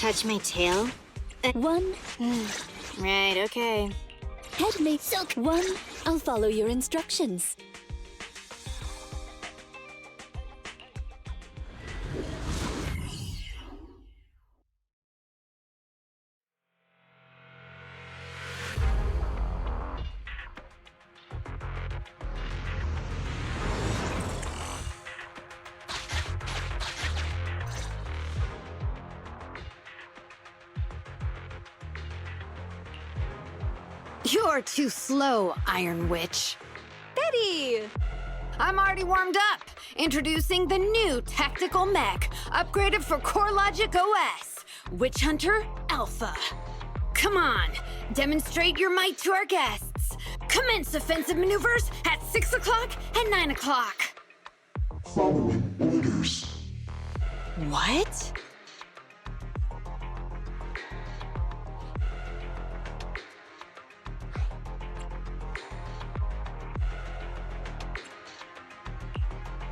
touch my tail? One. Right, okay. Head may silk. One. I'll follow your instructions. You're too slow, Iron Witch. Betty! I'm already warmed up. Introducing the new tactical mech, upgraded for CoreLogic OS, Witch Hunter Alpha. Come on, demonstrate your might to our guests. Commence offensive maneuvers at 6 o'clock and 9 o'clock. Following orders. What?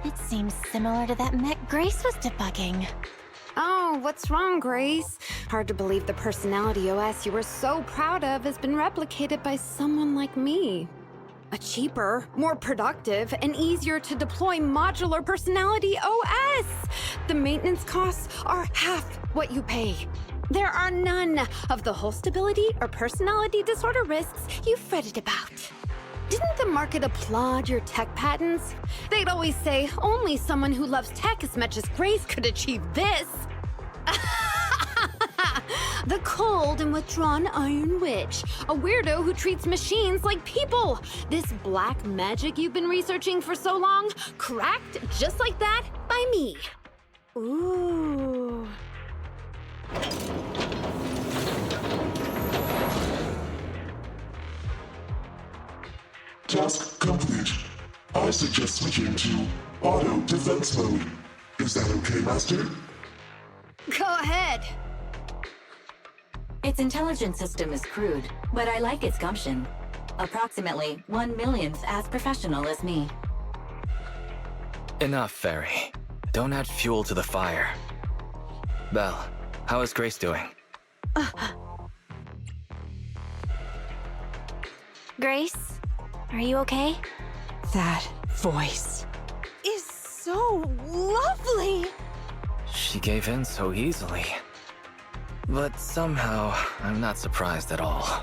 It seems similar to that mech Grace was debugging. Oh, what's wrong, Grace? Hard to believe the personality OS you were so proud of has been replicated by someone like me. A cheaper, more productive, and easier to deploy modular personality OS! The maintenance costs are half what you pay. There are none of the whole stability or personality disorder risks you fretted about. Didn't the market applaud your tech patents? They'd always say only someone who loves tech as much as Grace could achieve this. The cold and withdrawn Iron Witch, a weirdo who treats machines like people. This black magic you've been researching for so long, cracked just like that by me. Ooh. Task complete. I suggest switching to auto defense mode. Is that okay, Master? Go ahead. Its intelligence system is crude, but I like its gumption. Approximately 1/1,000th as professional as me. Enough, Fairy. Don't add fuel to the fire. Belle, how is Grace doing? Grace, are you okay? That voice is so lovely! She gave in so easily. But somehow, I'm not surprised at all.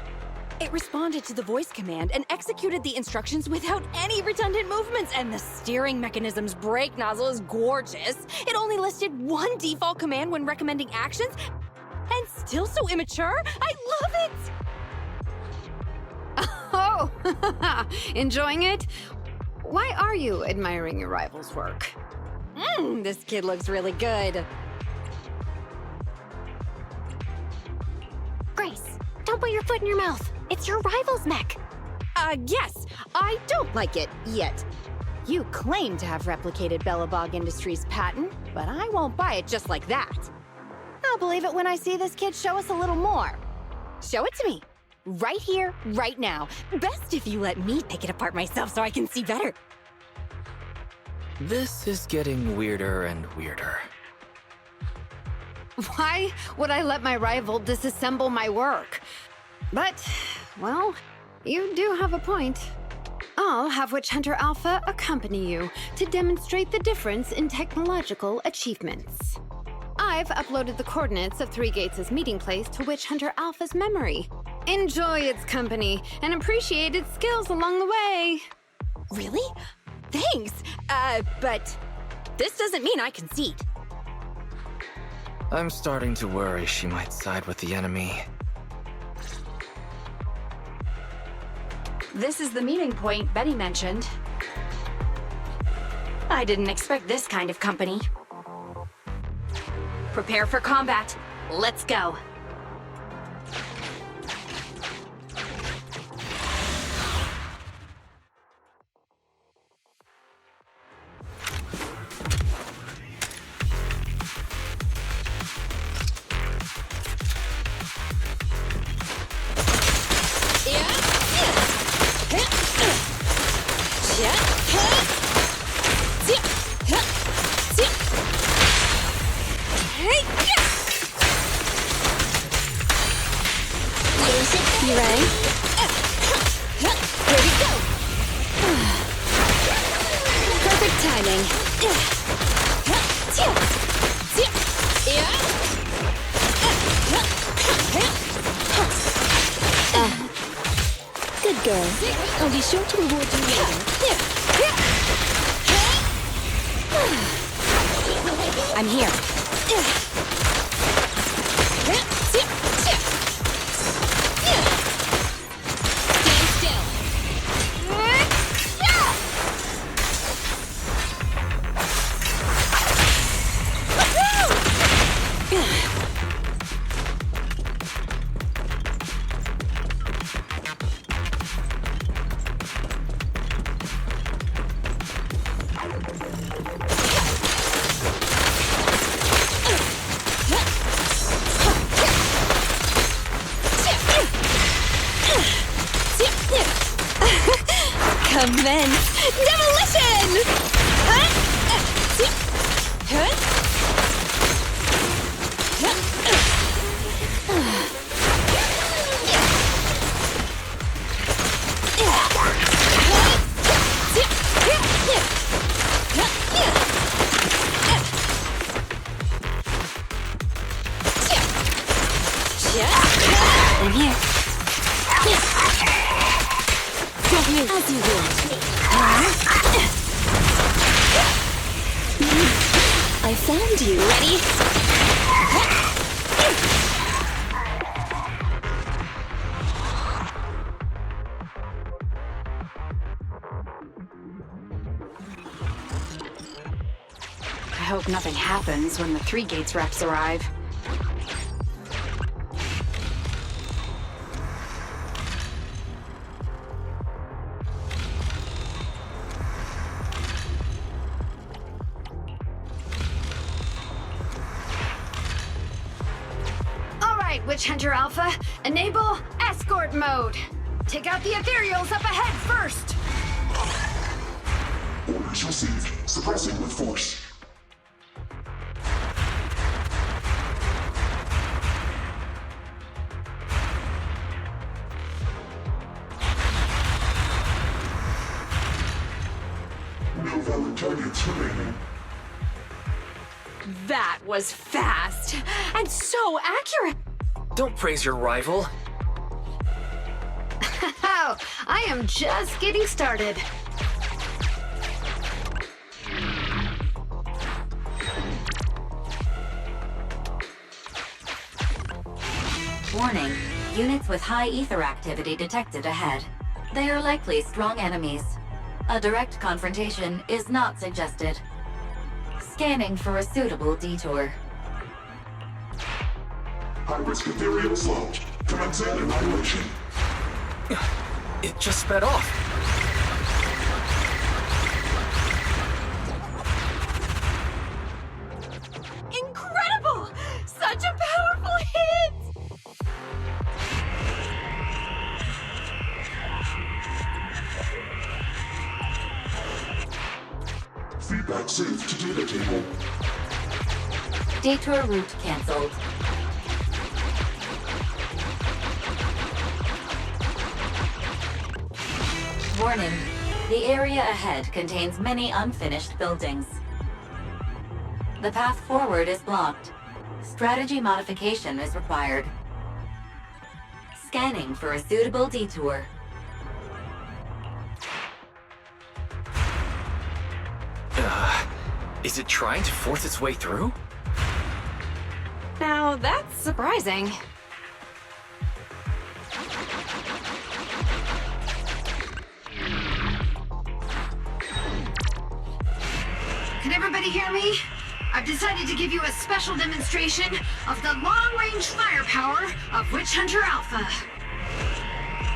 It responded to the voice command and executed the instructions without any redundant movements, and the steering mechanism's brake nozzle is gorgeous. It only listed one default command when recommending actions, and still so immature. I love it! Oh, enjoying it? Why are you admiring your rival's work? This kid looks really good. Grace, don't put your foot in your mouth. It's your rival's mech. Yes, I don't like it yet. You claim to have replicated Bellabog Industries' patent, but I won't buy it just like that. I'll believe it when I see this kid show us a little more. Show it to me. Right here, right now. Best if you let me pick it apart myself so I can see better. This is getting weirder and weirder. Why would I let my rival disassemble my work? But, well, you do have a point. I'll have Witch Hunter Alpha accompany you to demonstrate the difference in technological achievements. I've uploaded the coordinates of Three Gates' meeting place to Witch Hunter Alpha's memory. Enjoy its company and appreciate its skills along the way. Really? Thanks. But this doesn't mean I concede. I'm starting to worry she might side with the enemy. This is the meeting point Betty mentioned. I didn't expect this kind of company. Prepare for combat. Let's go. You ready? Here we go! Perfect timing. Good girl. I'll be sure to reward you later. I'm here. Stand still. Commence demolition! I'm here. Don't move. As you will. I found you. Ready? I hope nothing happens when the 3 Gates reps arrive. Witch Hunter Alpha, enable escort mode. Take out the Etéreos up ahead first. Orders received. Suppressing with force. No valid targets remaining. That was fast and so accurate. Don't praise your rival. Oh, I am just getting started. Warning. Units with high ether activity detected ahead. They are likely strong enemies. A direct confrontation is not suggested. Scanning for a suitable detour. High-risk Etéreos launched. Commencing annihilation. It just sped off. Incredible! Such a powerful hit! Feedback saved to data table. Detour route cancelled. Warning. The area ahead contains many unfinished buildings. The path forward is blocked. Strategy modification is required. Scanning for a suitable detour. Is it trying to force its way through? Now that's surprising. Can everybody hear me? I've decided to give you a special demonstration of the long-range firepower of Witch Hunter Alpha.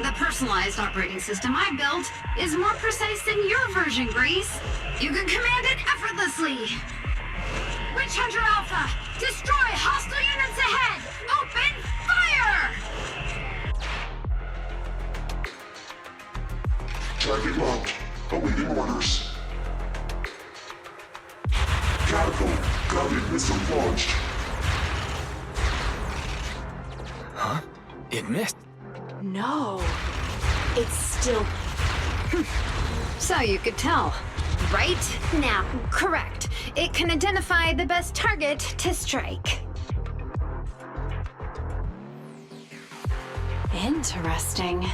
The personalized operating system I built is more precise than your version, Grace. You can command it effortlessly. Witch Hunter Alpha, destroy hostile units ahead! Open fire! Target locked. Awaiting orders. Catapult. Guided missile launched. Huh? It missed. No. It's still... So you could tell, right? Now, correct. It can identify the best target to strike. Interesting.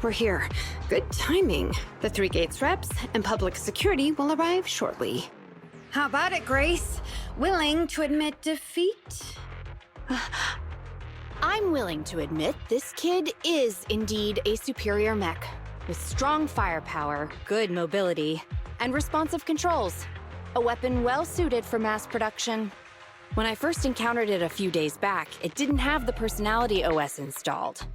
We're here. Good timing. The 3 Gates reps and public security will arrive shortly. How about it, Grace? Willing to admit defeat? I'm willing to admit this kid is indeed a superior mech, with strong firepower, good mobility, and responsive controls. A weapon well suited for mass production. When I first encountered it a few days back, it didn't have the personality OS installed.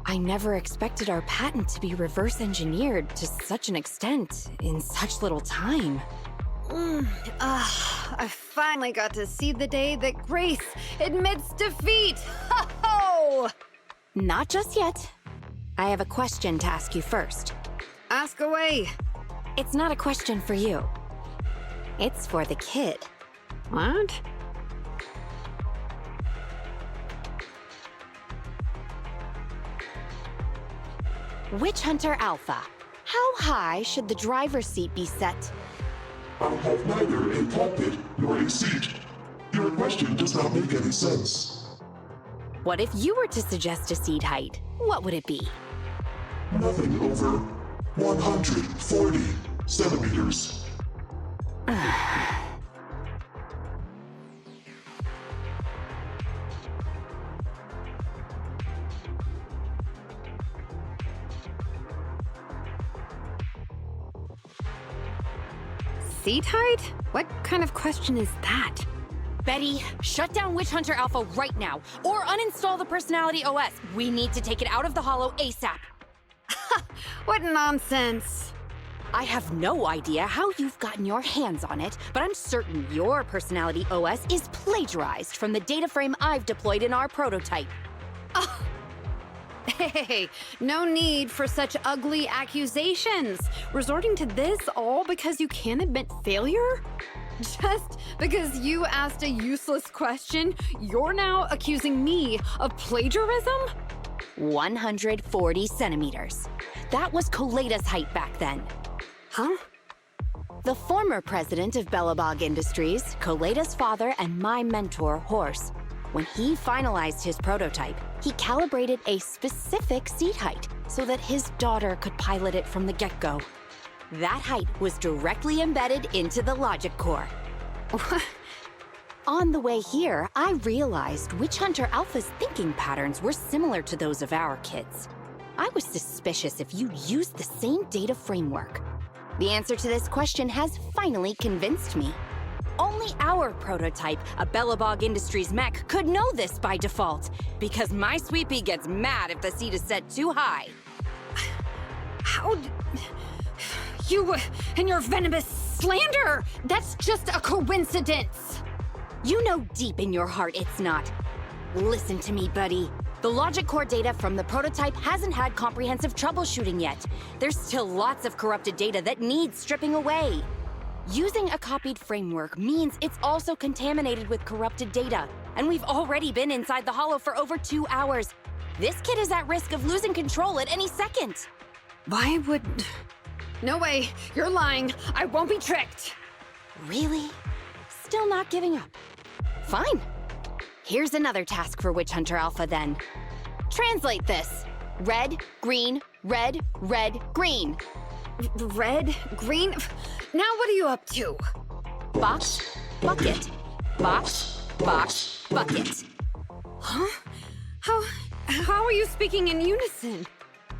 I never expected our patent to be reverse engineered to such an extent in such little time. I finally got to see the day that Grace admits defeat! Ho-ho! Not just yet. I have a question to ask you first. Ask away. It's not a question for you. It's for the kid. What? Witch Hunter Alpha, how high should the driver's seat be set? I have neither a cockpit nor a seat. Your question does not make any sense. What if you were to suggest a seat height? What would it be? Nothing over 140 centimeters. Seat height? What kind of question is that? Betty, shut down Witch Hunter Alpha right now, or uninstall the Personality OS. We need to take it out of the Holo ASAP. What nonsense! I have no idea how you've gotten your hands on it, but I'm certain your Personality OS is plagiarized from the data frame I've deployed in our prototype. Hey, no need for such ugly accusations. Resorting to this all because you can't admit failure? Just because you asked a useless question, you're now accusing me of plagiarism? 140 centimeters. That was Koleda's height back then. Huh? The former president of Belobog Industries, Koleda's father, and my mentor, Horse. When he finalized his prototype, he calibrated a specific seat height so that his daughter could pilot it from the get-go. That height was directly embedded into the logic core. On the way here, I realized Witch Hunter Alpha's thinking patterns were similar to those of our kids. I was suspicious if you used the same data framework. The answer to this question has finally convinced me. Only our prototype, a Belobog Industries mech, could know this by default, because my sweepy gets mad if the seat is set too high. You and your venomous slander! That's just a coincidence! You know deep in your heart it's not. Listen to me, buddy. The logic core data from the prototype hasn't had comprehensive troubleshooting yet. There's still lots of corrupted data that needs stripping away. Using a copied framework means it's also contaminated with corrupted data, and we've already been inside the Holo for over 2 hours. This kid is at risk of losing control at any second. Why would... No way, you're lying. I won't be tricked. Really? Still not giving up. Fine. Here's another task for Witch Hunter Alpha then. Translate this. Red, green, red, red, green. Red? Green? Now what are you up to? Box, bucket. Box, box, bucket. Huh? How are you speaking in unison?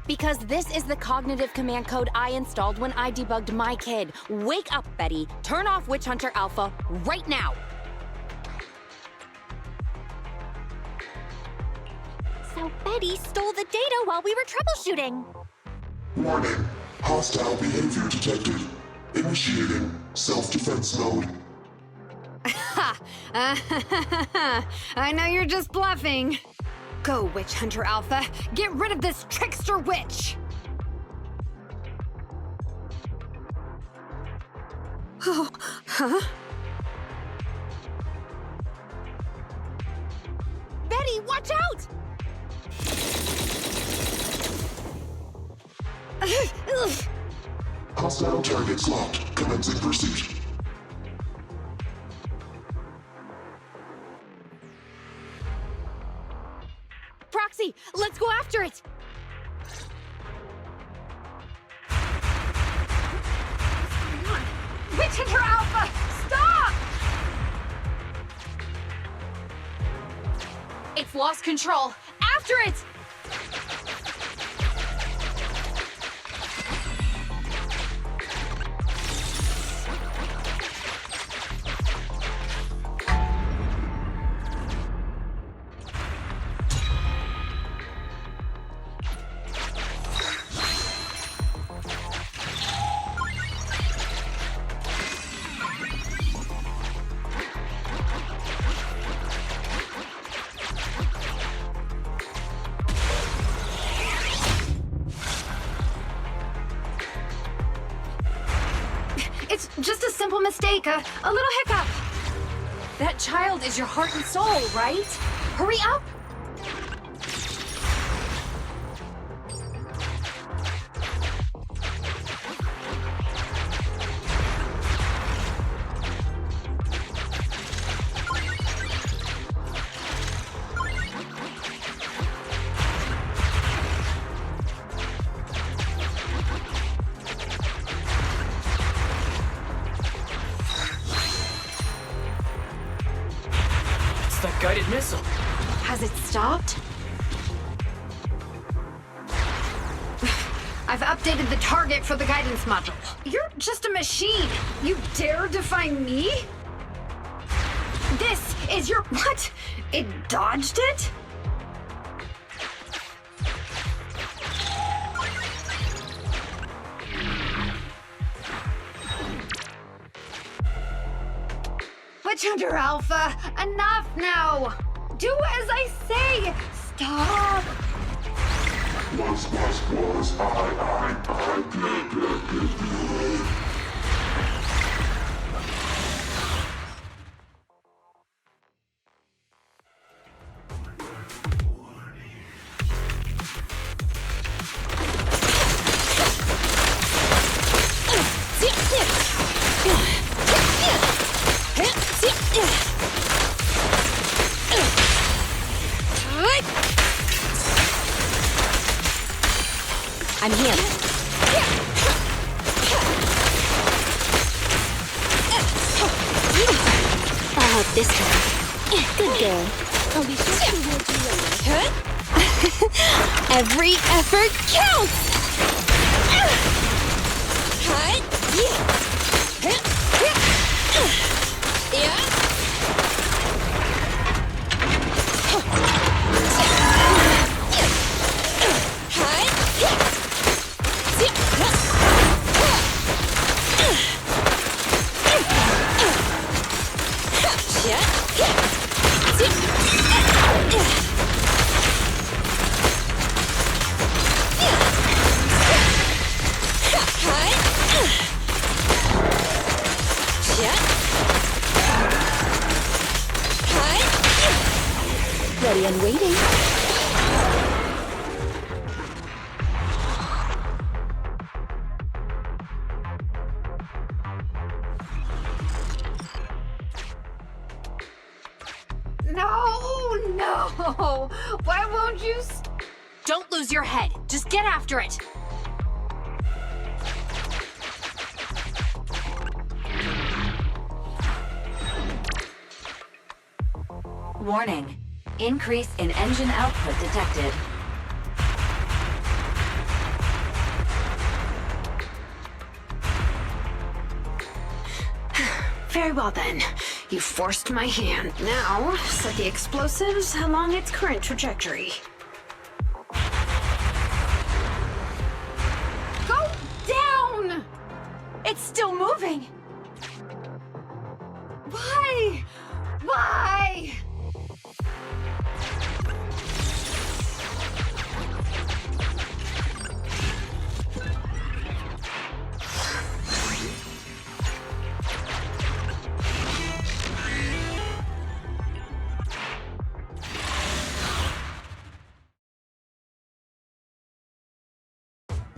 Because this is the cognitive command code I installed when I debugged my kid. Wake up, Betty. Turn off Witch Hunter Alpha right now. So Betty stole the data while we were troubleshooting. Warning. Hostile behavior detected. Initiating self-defense mode. I know you're just bluffing. Go, Witch Hunter Alpha. Get rid of this trickster witch! Oh, huh? Betty, watch out! Hostile targets locked. Commencing pursuit. Proxy, let's go after it! Witch Hunter Alpha, stop! It's lost control. After it! It's just a simple mistake, a little hiccup. That child is your heart and soul, right? Hurry up! That guided missile. Has it stopped? I've updated the target for the guidance module. You're just a machine. You dare defy me? This is your... What? It dodged it? Witch Hunter Alpha, enough now! Do as I say! Stop! Was, I. I'm here. I'll help this time. Good girl. I'll be sure to reward you later. Every effort counts! Ready and waiting. No! Why won't you Don't lose your head. Just get after it. Warning. Increase in engine output detected. Very well then. You forced my hand. Now, set the explosives along its current trajectory. Go down! It's still moving! Why? Why?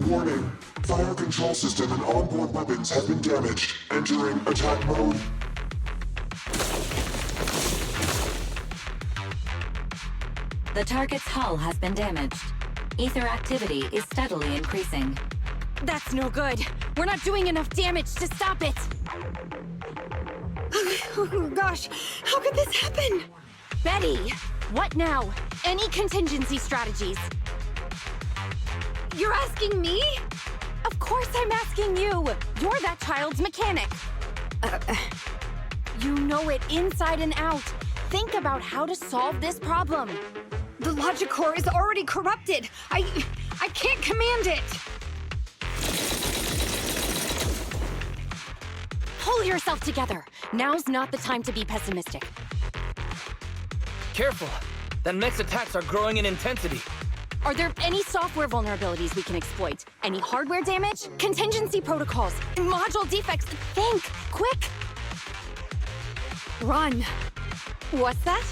Warning. Fire control system and onboard weapons have been damaged. Entering attack mode. The target's hull has been damaged. Ether activity is steadily increasing. That's no good. We're not doing enough damage to stop it. Oh gosh, how could this happen? Betty, what now? Any contingency strategies? You're asking me? Of course I'm asking you. You're that child's mechanic. You know it inside and out. Think about how to solve this problem. The logic core is already corrupted. I can't command it. Pull yourself together. Now's not the time to be pessimistic. Careful! That mech's attacks are growing in intensity. Are there any software vulnerabilities we can exploit? Any hardware damage? Contingency protocols? Module defects? Think! Quick! Run! What's that?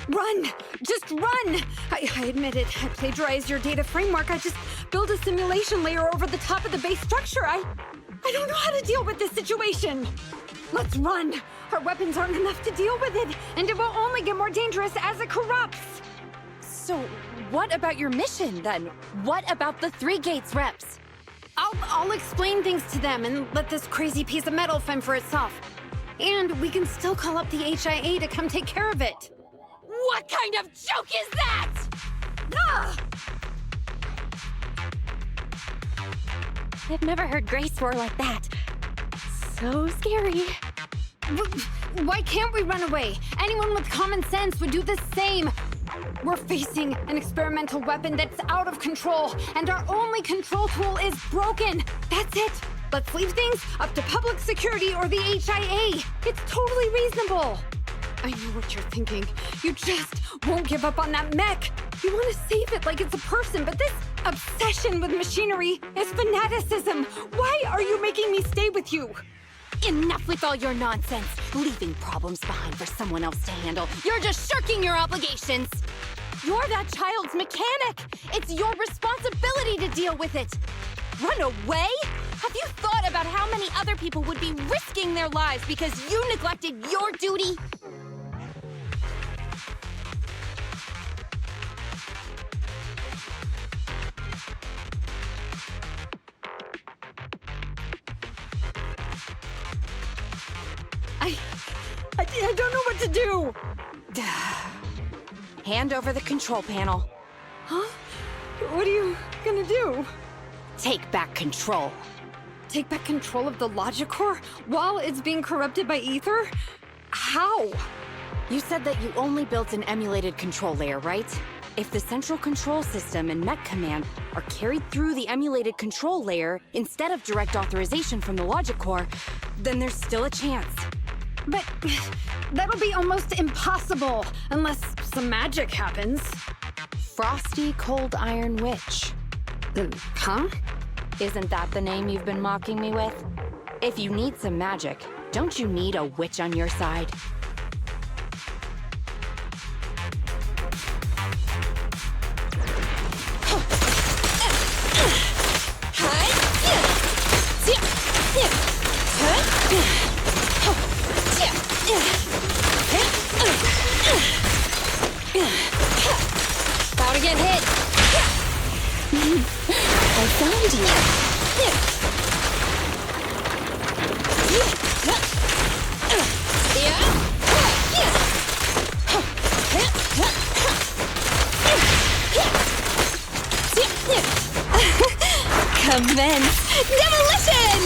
Run! Just run! I admit it. I plagiarized your data framework. I just built a simulation layer over the top of the base structure. I don't know how to deal with this situation. Let's run. Our weapons aren't enough to deal with it, and it will only get more dangerous as it corrupts. So, what about your mission, then? What about the 3 Gates reps? I'll explain things to them and let this crazy piece of metal fend for itself. And we can still call up the HIA to come take care of it. What kind of joke is that? Ah! I've never heard Grace roar like that. So scary. Why can't we run away? Anyone with common sense would do the same. We're facing an experimental weapon that's out of control, and our only control tool is broken. That's it. Let's leave things up to public security or the HIA. It's totally reasonable. I know what you're thinking. You just won't give up on that mech. You want to save it like it's a person, but this obsession with machinery is fanaticism. Why are you making me stay with you? Enough with all your nonsense. Leaving problems behind for someone else to handle. You're just shirking your obligations. You're that child's mechanic. It's your responsibility to deal with it. Run away? Have you thought about how many other people would be risking their lives because you neglected your duty? I don't know what to do! Hand over the control panel. Huh? What are you gonna do? Take back control. Take back control of the logic core while it's being corrupted by ether? How? You said that you only built an emulated control layer, right? If the central control system and mech command are carried through the emulated control layer instead of direct authorization from the logic core, then there's still a chance. But that'll be almost impossible unless some magic happens. Frosty Cold Iron Witch. Huh? Isn't that the name you've been mocking me with? If you need some magic, don't you need a witch on your side? About to get hit. I found you. Commence demolition!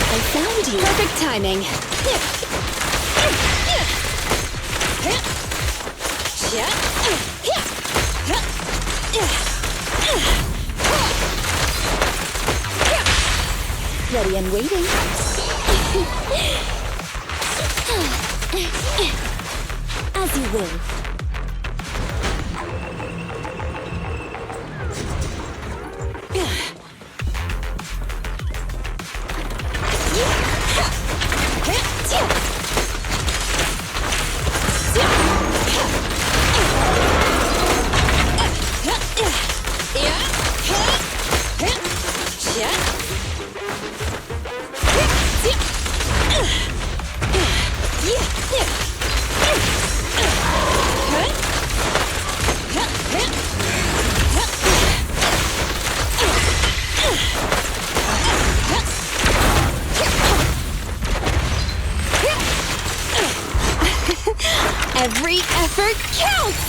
I found you. Perfect timing. Ready and waiting. As you will. Every effort counts!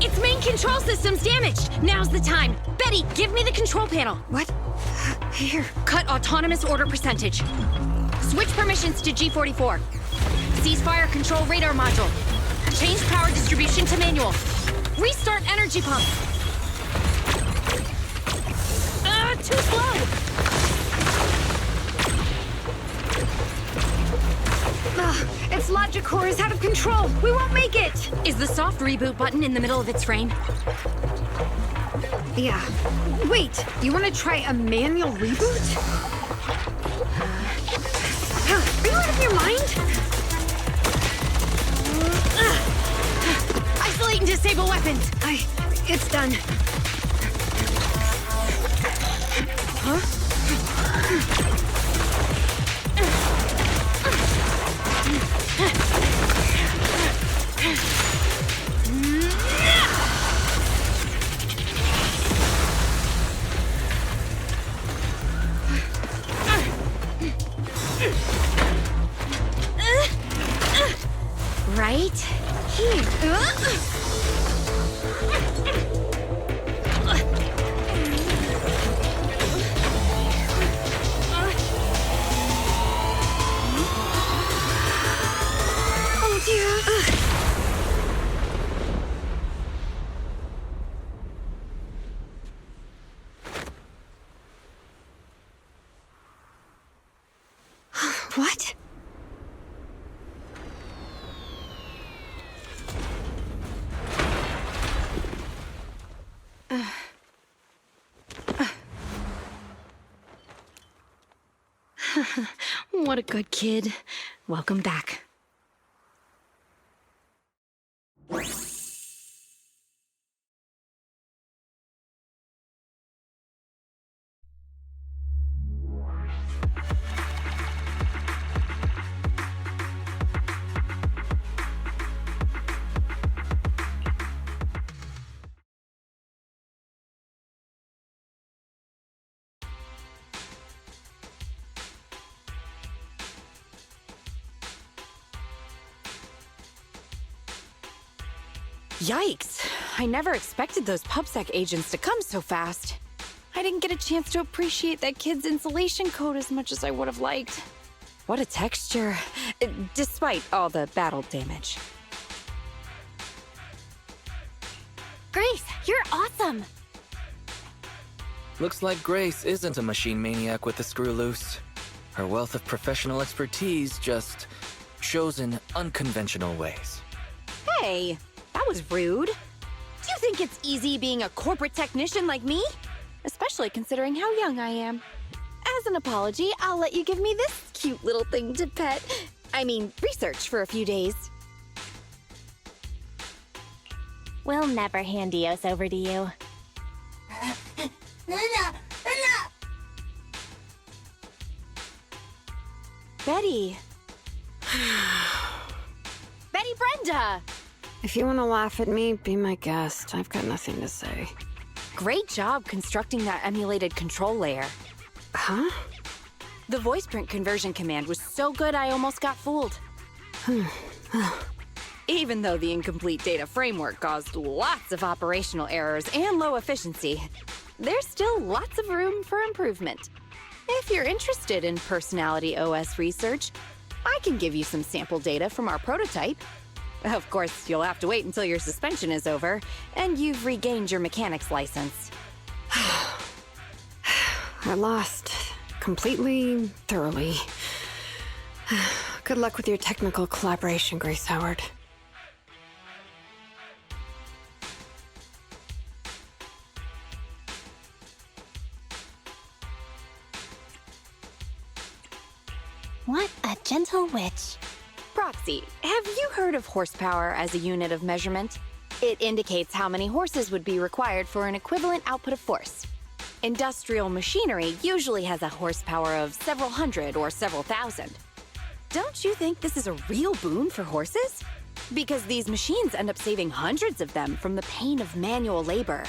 Its main control system's damaged. Now's the time. Betty, give me the control panel. What? Here. Cut autonomous order percentage. Switch permissions to G44. Ceasefire control radar module. Change power distribution to manual. Restart energy pump. Too slow. Its logic core is out of control. We won't make it. Is the soft reboot button in the middle of its frame? Yeah. Wait, you want to try a manual reboot? Are you out of your mind? Isolate and disable weapons. It's done. Huh? Right here. Oh dear. What? What a good kid. Welcome back. Yikes! I never expected those PubSec agents to come so fast. I didn't get a chance to appreciate that kid's insulation coat as much as I would have liked. What a texture, despite all the battle damage. Grace, you're awesome! Looks like Grace isn't a machine maniac with the screw loose. Her wealth of professional expertise just shows in unconventional ways. Hey, that was rude. Do you think it's easy being a corporate technician like me? Especially considering how young I am. As an apology, I'll let you give me this cute little thing to pet. I mean, research for a few days. We'll never hand Dios over to you. Betty. Betty Brenda! If you want to laugh at me, be my guest. I've got nothing to say. Great job constructing that emulated control layer. Huh? The voice print conversion command was so good I almost got fooled. Even though the incomplete data framework caused lots of operational errors and low efficiency, there's still lots of room for improvement. If you're interested in Personality OS research, I can give you some sample data from our prototype. Of course, you'll have to wait until your suspension is over, and you've regained your mechanic's license. I lost. Completely, thoroughly. Good luck with your technical collaboration, Grace Howard. What a gentle witch. Proxy, have you heard of horsepower as a unit of measurement? It indicates how many horses would be required for an equivalent output of force. Industrial machinery usually has a horsepower of several hundred or several thousand. Don't you think this is a real boon for horses? Because these machines end up saving hundreds of them from the pain of manual labor.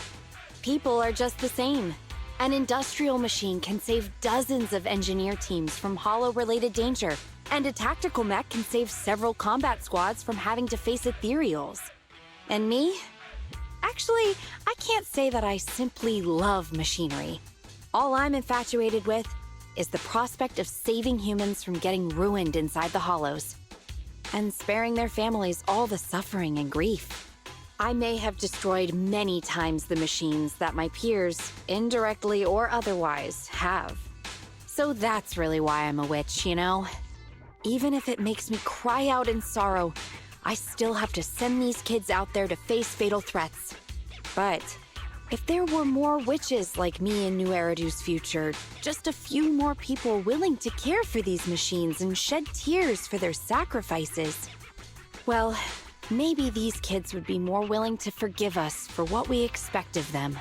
People are just the same. An industrial machine can save dozens of engineer teams from hollow-related danger, and a tactical mech can save several combat squads from having to face ethereals. And me? Actually, I can't say that I simply love machinery. All I'm infatuated with is the prospect of saving humans from getting ruined inside the hollows, and sparing their families all the suffering and grief. I may have destroyed many times the machines that my peers, indirectly or otherwise, have. So that's really why I'm a witch, you know? Even if it makes me cry out in sorrow, I still have to send these kids out there to face fatal threats. But if there were more witches like me in New Eridu's future, just a few more people willing to care for these machines and shed tears for their sacrifices, well, maybe these kids would be more willing to forgive us for what we expect of them.